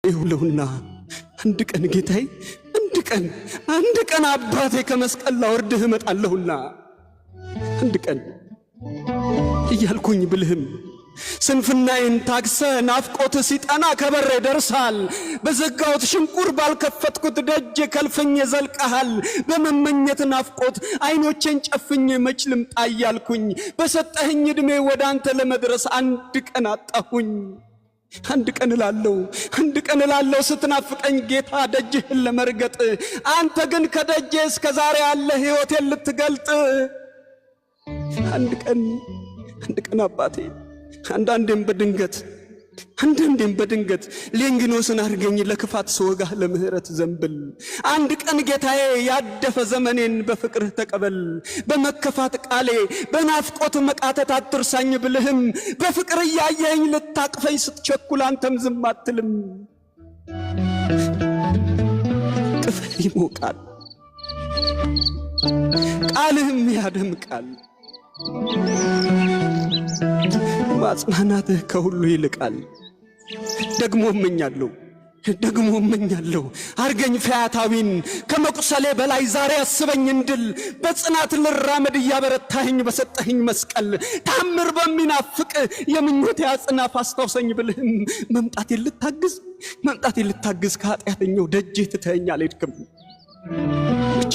ይውለውና አንድ ቀን ጌታዬ አንድ ቀን አባቴ ከመስቀል ላወርድህ እመጣለሁና አንድ ቀን እያልኩኝ ብልህም ስንፍናዬን ታክሰ ናፍቆት ሲጠና ከበሬ ደርሳል። በዘጋሁት ሽንቁር ባልከፈትኩት ደጅ ከልፍኝ ዘልቀሃል። በመመኘት ናፍቆት አይኖቼን ጨፍኜ መች ልምጣ እያልኩኝ በሰጠኸኝ ዕድሜ ወደ አንተ ለመድረስ አንድ ቀን አጣሁኝ። አንድ ቀን እላለሁ ስትናፍቀኝ ጌታ ደጅህን ለመርገጥ፣ አንተ ግን ከደጄ እስከ ዛሬ ያለ ሕይወቴን ልትገልጥ። አንድ ቀን አባቴ አንዳንዴም በድንገት ሌንጊኖስን አድርገኝ ለክፋት ስወጋህ ለምህረት ዘንብል። አንድ ቀን ጌታዬ ያደፈ ዘመኔን በፍቅርህ ተቀበል። በመከፋት ቃሌ በናፍቆት መቃተት አትርሳኝ ብልህም በፍቅር እያየኸኝ ልታቅፈኝ ስትቸኩል አንተም ዝም አትልም። ቅፍህ ይሞቃል ቃልህም ያደምቃል። ማጽናናትህ ከሁሉ ይልቃል። ደግሞ እመኛለሁ አርገኝ ፈያታዊን ከመቁሰሌ በላይ ዛሬ አስበኝ እንድል በጽናት ልራመድ እያበረታኸኝ በሰጠኸኝ መስቀል ታምር በሚናፍቅ የምኞቴ አጽናፍ አስታውሰኝ ብልህም መምጣቴን ልታግዝ ከኃጢአተኛው ደጄ ትተኸኝ አልሄድክም። ብቻ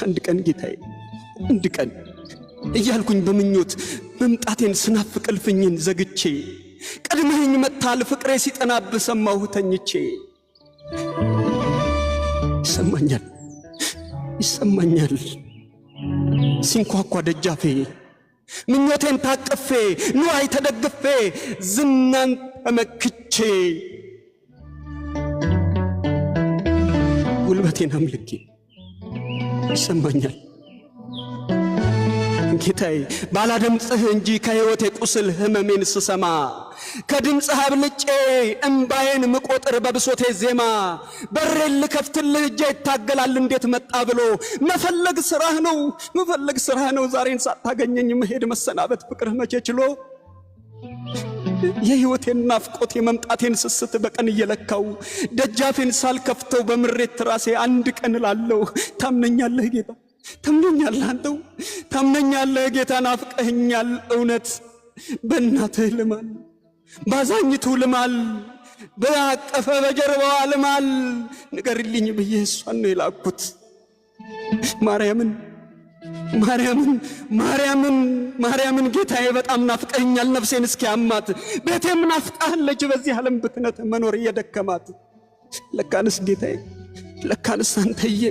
አንድ ቀን ጌታዬ አንድ ቀን እያልኩኝ በምኞት መምጣቴን ስናፍቅ እልፍኝን ዘግቼ ቀድመኸኝ መጥተሃል ፍቅሬ ሲጠናብህ ሰማሁ ተኝቼ። ይሰማኛል ሲንኳኳ ደጃፌ ምኞቴን ታቅፌ ንዋይ ተደግፌ ዝናን ተመክቼ ጉልበቴን አምልኬ ይሰማኛል ጌታዬ ባላደምጽህ እንጂ ከሕይወቴ ቁስል ህመሜን ስሰማ ከድምጽህ አብልጬ እምባዬን ምቆጥር በብሶቴ ዜማ በሬን ልከፍትልህ እጄ ይታገላል እንዴት መጣ ብሎ መፈለግ ስራህ ነው ዛሬን ሳታገኘኝ መሄድ መሰናበት ፍቅርህ መቼ ችሎ የሕይወቴን ናፍቆት የመምጣቴን ስስት በቀን እየለካው ደጃፌን ሳልከፍተው በምሬት ራሴ አንድ ቀን እላለሁ ታምነኛለህ ጌታ ታምነኛለህ ጌታ ናፍቀኸኛል እውነት በእናትህ ልማል ባዛኝቱ ልማል በአቀፈ በጀርባዋ ልማል ንገርልኝ ብዬ እሷን ነው የላኩት ማርያምን ጌታዬ በጣም ናፍቀኸኛል ነፍሴን እስኪያማት ቤቴም ናፍቃለች በዚህ ዓለም ብክነት መኖር እየደከማት። ለካንስ ጌታዬ አንተዬ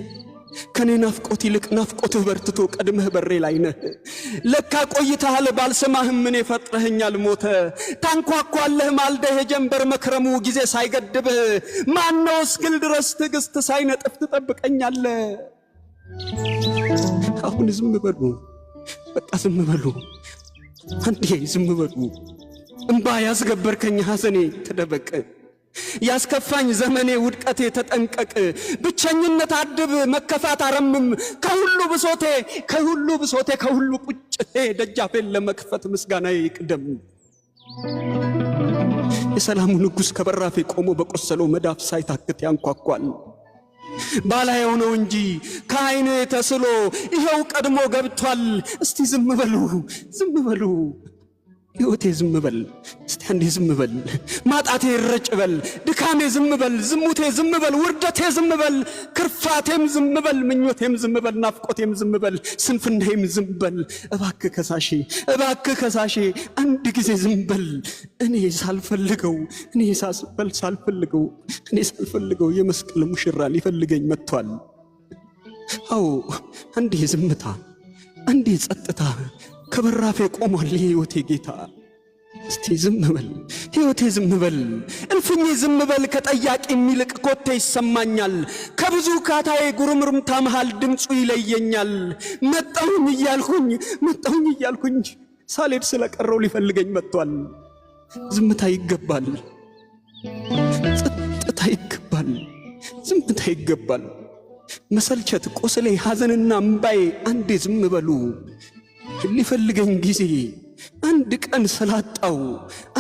ከኔ ናፍቆት ይልቅ ናፍቆትህ በርትቶ ቀድመህ በሬ ላይ ነህ። ለካ ቆይተሃል ባልሰማህም ምን ፈጥረኸኛል ሞተ ታንኳኳለህ ማልደህ የጀንበር መክረሙ ጊዜ ሳይገድብህ ማነው እስክል ድረስ ትዕግስት ሳይነጥፍ ትጠብቀኛለህ። አሁን ዝም በሉ በቃ ዝም በሉ አንዴ ዝም በሉ። እምባ ያስገበርከኝ ሐዘኔ ተደበቅ ያስከፋኝ ዘመኔ ውድቀቴ ተጠንቀቅ። ብቸኝነት አድብ መከፋት አረምም ከሁሉ ብሶቴ ከሁሉ ቁጭቴ ደጃፌን ለመክፈት ምስጋናዬ ይቅደም። የሰላሙ ንጉሥ ከበራፌ ቆሞ በቆሰለው መዳፍ ሳይታክት ያንኳኳል። ባላየው ነው እንጂ ከዓይኔ ተስሎ ይኸው ቀድሞ ገብቷል። እስቲ ዝም በሉ ሕይወቴ ዝም በል እስቲ አንዴ ዝም በል። ማጣቴ ረጭ በል ድካሜ ዝም በል ዝሙቴ ዝም በል ውርደቴ ዝም በል ክርፋቴም ዝም በል ምኞቴም ዝም በል ናፍቆቴም ዝም በል ስንፍናዬም ዝም በል። እባክህ ከሳሼ አንድ ጊዜ ዝም በል። እኔ ሳልፈልገው የመስቀል ሙሽራ ሊፈልገኝ መጥቷል። አዎ አንዴ ዝምታ አንዴ ጸጥታ ከበራፌ ቆሟል የሕይወቴ ጌታ። እስቲ ዝም በል ሕይወቴ ዝም በል እልፍኜ ዝም በል። ከጠያቂ የሚልቅ ኮቴ ይሰማኛል ከብዙ ካታዬ ጉርምርምታ መሃል ድምፁ ይለየኛል። መጣሁኝ እያልኩኝ ሳልሄድ ስለቀረው ሊፈልገኝ መጥቷል። ዝምታ ይገባል ዝምታ ይገባል። መሰልቸት ቆስሌ ሐዘንና እምባዬ አንዴ ዝም በሉ። ሊፈልገኝ ጊዜ አንድ ቀን ስላጣው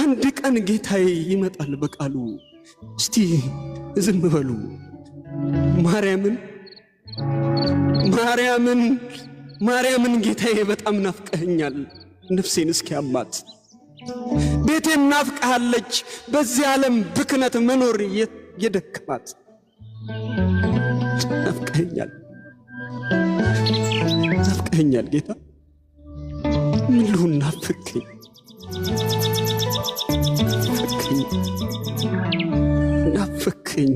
አንድ ቀን ጌታዬ ይመጣል በቃሉ። እስቲ ዝም በሉ። ማርያምን ጌታዬ በጣም ናፍቀኸኛል። ነፍሴን እስኪያማት ቤቴን ናፍቀሃለች። በዚህ ዓለም ብክነት መኖር የደከማት ናፍቀኸኛል ጌታ። ምን ልሁን? ናፈከኝ